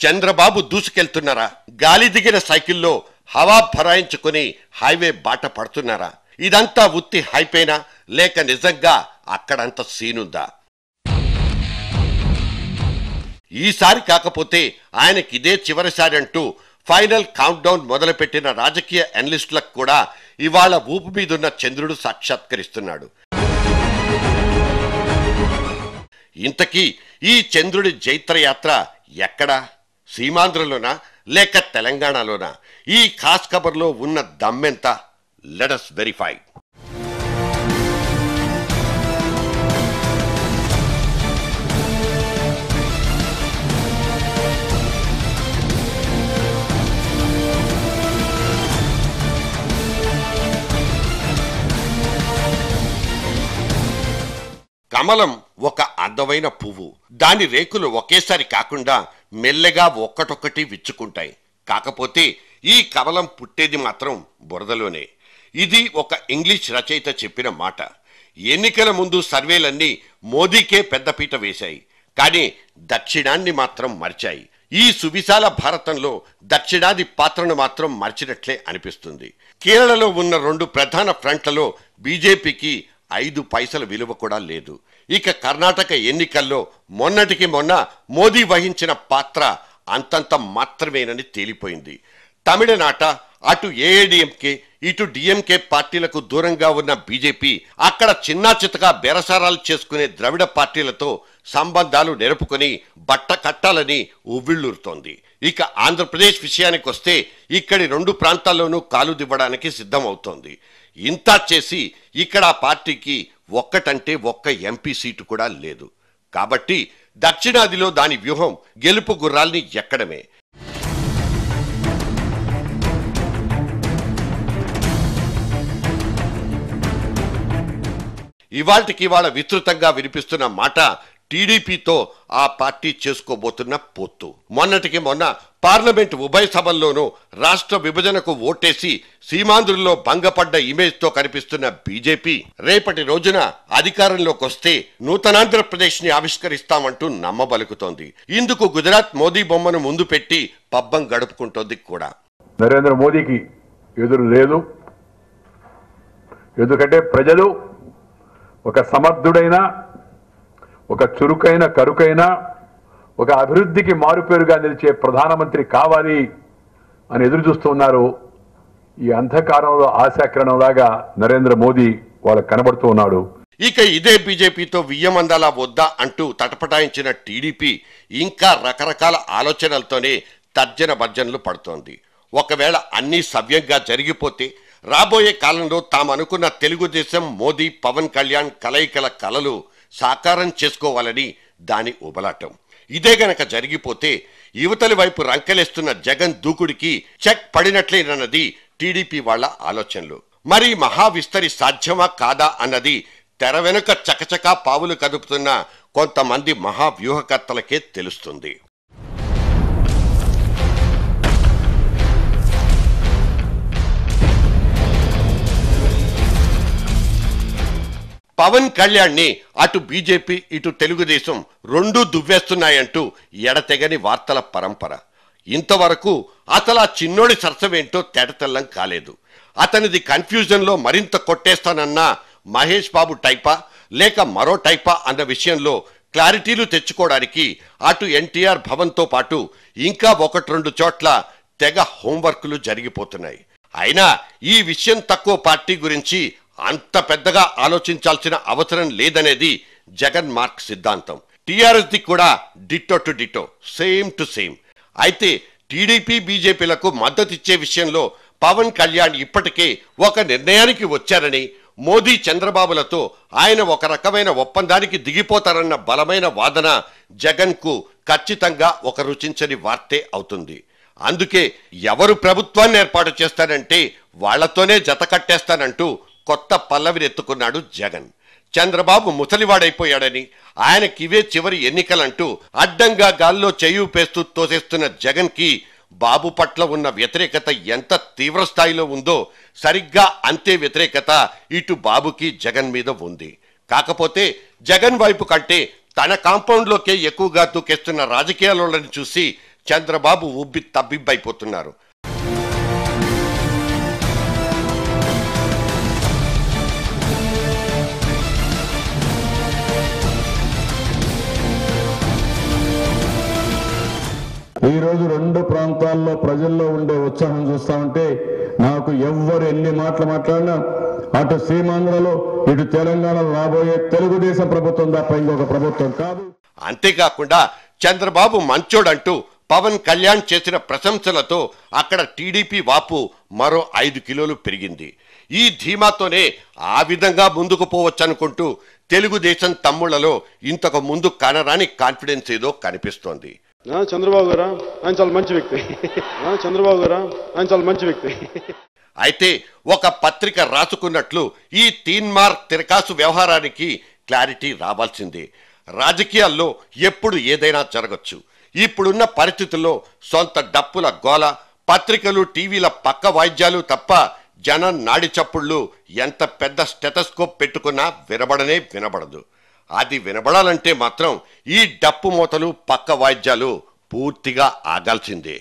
చంద్రబాబు దూసుకెళ్తున్నారా? గాలి దిగిన సైకిల్లో హవా భరాయించుకుని హైవే బాట పడుతున్నారా? ఇదంతా ఉత్తి హైపేనా లేక నిజంగా అక్కడంత సీనుందా? ఈసారి కాకపోతే ఆయనకిదే చివరిసారి అంటూ ఫైనల్ కౌంట్ డౌన్ మొదలుపెట్టిన రాజకీయ అనలిస్టులకు కూడా ఇవాళ ఊపు మీదున్న చంద్రుడు సాక్షాత్కరిస్తున్నాడు. ఇంతకీ ఈ చంద్రుడి జైత్రయాత్ర ఎక్కడా? సీమాంధ్రలోనా లేక తెలంగాణలోనా? ఈ ఖాస్ ఖబర్లో ఉన్న దమ్మెంత? Let us verify. కమలం ఒక అందమైన పువ్వు. దాని రేకులు ఒకేసారి కాకుండా మెల్లగా ఒక్కటొక్కటి విచ్చుకుంటాయి. కాకపోతే ఈ కమలం పుట్టేది మాత్రం బురదలోనే. ఇది ఒక ఇంగ్లీష్ రచయిత చెప్పిన మాట. ఎన్నికల ముందు సర్వేలన్నీ మోదీకే పెద్దపీట వేశాయి, కానీ దక్షిణాన్ని మాత్రం మర్చాయి. ఈ సువిశాల భారతంలో దక్షిణాది పాత్రను మాత్రం మర్చినట్లే అనిపిస్తుంది. కేరళలో ఉన్న 2 ప్రధాన ఫ్రంట్లలో బీజేపీకి 5 పైసల విలువ కూడా లేదు. ఇక కర్ణాటక ఎన్నికల్లో మొన్నటికి మొన్న మోదీ వహించిన పాత్ర అంతంత మాత్రమేనని తేలిపోయింది. తమిళనాట అటు ఏఐడిఎంకే ఇటు డిఎంకే పార్టీలకు దూరంగా ఉన్న బీజేపీ అక్కడ చిన్నా చితగా బేరసారాలు చేసుకునే ద్రవిడ పార్టీలతో సంబంధాలు నెరుపుకొని బట్ట కట్టాలని ఉవ్విళ్ళూరుతోంది. ఇక ఆంధ్రప్రదేశ్ విషయానికి వస్తే ఇక్కడి 2 ప్రాంతాల్లోనూ కాలు దివ్వడానికి సిద్ధమవుతోంది. ఇంతా చేసి ఇక్కడ ఆ పార్టీకి ఒక్కటంటే ఒక్క ఎంపీ సీటు కూడా లేదు. కాబట్టి దక్షిణాదిలో దాని వ్యూహం గెలుపు గుర్రాల్ని ఎక్కడమే. ఇవాళ విస్తృతంగా వినిపిస్తున్న మాట టీడీపీతో ఆ పార్టీ చేసుకోబోతున్న పొత్తు. మొన్నటికి మొన్న పార్లమెంట్ ఉభయ సభల్లోనూ రాష్ట్ర విభజనకు ఓటేసి సీమాంధ్రుల్లో భంగపడ్డ ఇమేజ్తో కనిపిస్తున్న బీజేపీ రేపటి రోజున అధికారంలోకి వస్తే నూతనాంధ్రప్రదేశ్ ని ఆవిష్కరిస్తామంటూ నమ్మబలుకుతోంది. ఇందుకు గుజరాత్ మోదీ బొమ్మను ముందు పెట్టి పబ్బం గడుపుకుంటోంది కూడా. నరేంద్ర మోదీకి ఎదురు లేదు. ఎందుకంటే ప్రజలు ఒక సమర్థుడైన, ఒక చురుకైన, కరుకైన, ఒక అభివృద్ధికి మారుపేరుగా నిలిచే ప్రధానమంత్రి కావాలి అని ఎదురు చూస్తున్నారు. ఈ అంధకారంలో ఆశాకిరణంలాగా నరేంద్ర మోదీ వాళ్ళకు కనబడుతూ ఉన్నాడు. ఇక ఇదే బీజేపీతో వియ్యమందాలా వద్దా అంటూ తటపటాయించిన టీడీపీ ఇంకా రకరకాల ఆలోచనలతోనే తర్జన భర్జనలు పడుతోంది. ఒకవేళ అన్నీ సవ్యంగా జరిగిపోతే రాబోయే కాలంలో తామనుకున్న తెలుగుదేశం మోదీ పవన్ కళ్యాణ్ కలయికల కలలు సాకారం చేసుకోవాలని దాని ఉబలాటం. ఇదే గనక జరిగిపోతే యువతలి వైపు రంకెలేస్తున్న జగన్ దూకుడికి చెక్ పడినట్లేనన్నది టీడీపీ వాళ్ల ఆలోచనలు. మరి మహావిస్తరి సాధ్యమా కాదా అన్నది తెర వెనుక చకచకా పావులు కదుపుతున్న కొంతమంది మహావ్యూహకర్తలకే తెలుస్తుంది. పవన్ కళ్యాణ్ ని అటు బీజేపీ ఇటు తెలుగుదేశం 2 దువ్వేస్తున్నాయంటూ ఎడతెగని వార్తల పరంపర. ఇంతవరకు అసలు ఆ చిన్నోడి సరసమేంటో తేటతెల్లం కాలేదు. అతనిది కన్ఫ్యూజన్లో మరింత కొట్టేస్తానన్న మహేష్ బాబు టైపా లేక మరో టైపా అన్న విషయంలో క్లారిటీలు తెచ్చుకోవడానికి అటు ఎన్టీఆర్ భవన్తో పాటు ఇంకా 1-2 చోట్ల తెగ హోంవర్క్లు జరిగిపోతున్నాయి. అయినా ఈ విషయం తక్కువ పార్టీ గురించి అంత పెద్దగా ఆలోచించాల్సిన అవసరం లేదనేది జగన్ మార్క్ సిద్ధాంతం. టీఆర్ఎస్ ది కూడా ditto to ditto, same to same. అయితే టీడీపీ బీజేపీలకు మద్దతిచ్చే విషయంలో పవన్ కళ్యాణ్ ఇప్పటికే ఒక నిర్ణయానికి వచ్చారని, మోదీ చంద్రబాబులతో ఆయన ఒక రకమైన ఒప్పందానికి దిగిపోతారన్న బలమైన వాదన జగన్ కు ఖచ్చితంగా ఒక రుచించని వార్తే అవుతుంది. అందుకే ఎవరు ప్రభుత్వాన్ని ఏర్పాటు చేస్తారంటే వాళ్లతోనే జత కట్టేస్తానంటూ కొత్త పల్లవినెత్తుకున్నాడు జగన్. చంద్రబాబు ముసలివాడైపోయాడని, ఆయనకివే చివరి ఎన్నికలంటూ అడ్డంగా గాల్లో చేయూపేస్తూ తోసేస్తున్న జగన్ కి బాబు పట్ల ఉన్న వ్యతిరేకత ఎంత తీవ్ర స్థాయిలో ఉందో సరిగ్గా అంతే వ్యతిరేకత ఇటు బాబుకి జగన్ మీద ఉంది. కాకపోతే జగన్ వైపు కంటే తన కాంపౌండ్లోకే ఎక్కువగా దూకేస్తున్న రాజకీయాలను చూసి చంద్రబాబు ఉబ్బి తబ్బిబ్బైపోతున్నారు. ఈ రోజు రెండు ప్రాంతాల్లో ప్రజల్లో ఉండే ఉత్సాహం చూస్తా ఉంటే నాకు ఎవ్వరు ఎన్ని మాటలు మాట్లాడినా అటు సీమాంధ్రలో ఇటు తెలంగాణలో రాబోయే తెలుగుదేశం ప్రభుత్వం తప్ప ఇంకొక ప్రభుత్వం కాదు. అంతేకాకుండా చంద్రబాబు మంచోడంటూ పవన్ కళ్యాణ్ చేసిన ప్రశంసలతో అక్కడ టీడీపీ వాపు మరో 5 కిలోలు పెరిగింది. ఈ ధీమాతోనే ఆ విధంగా ముందుకు పోవచ్చనుకుంటూ తెలుగుదేశం తమ్ముళ్లలో ఇంతకు ముందు కానరాని కాన్ఫిడెన్స్ ఏదో కనిపిస్తోంది. చంద్రబాబు గారా ఆయన చాలా మంచి వ్యక్తి. చంద్రబాబు గారా ఆయన చాలా మంచి వ్యక్తి. అయితే ఒక పత్రిక రాసుకున్నట్లు ఈ తీన్మార్ తిరకాసు వ్యవహారానికి క్లారిటీ రావాల్సిందే. రాజకీయాల్లో ఎప్పుడు ఏదైనా జరగచ్చు. ఇప్పుడున్న పరిస్థితుల్లో సొంత డప్పుల గోల, పత్రికలు టీవీల పక్క వాయిద్యాలు తప్ప జనం నాడి చప్పుళ్ళు ఎంత పెద్ద స్టెటస్కోప్ పెట్టుకున్నా వినబడనే వినబడదు. అది వినబడాలంటే మాత్రం ఈ డప్పు మూతలు పక్క వాయిద్యాలు పూర్తిగా ఆగాల్సిందే.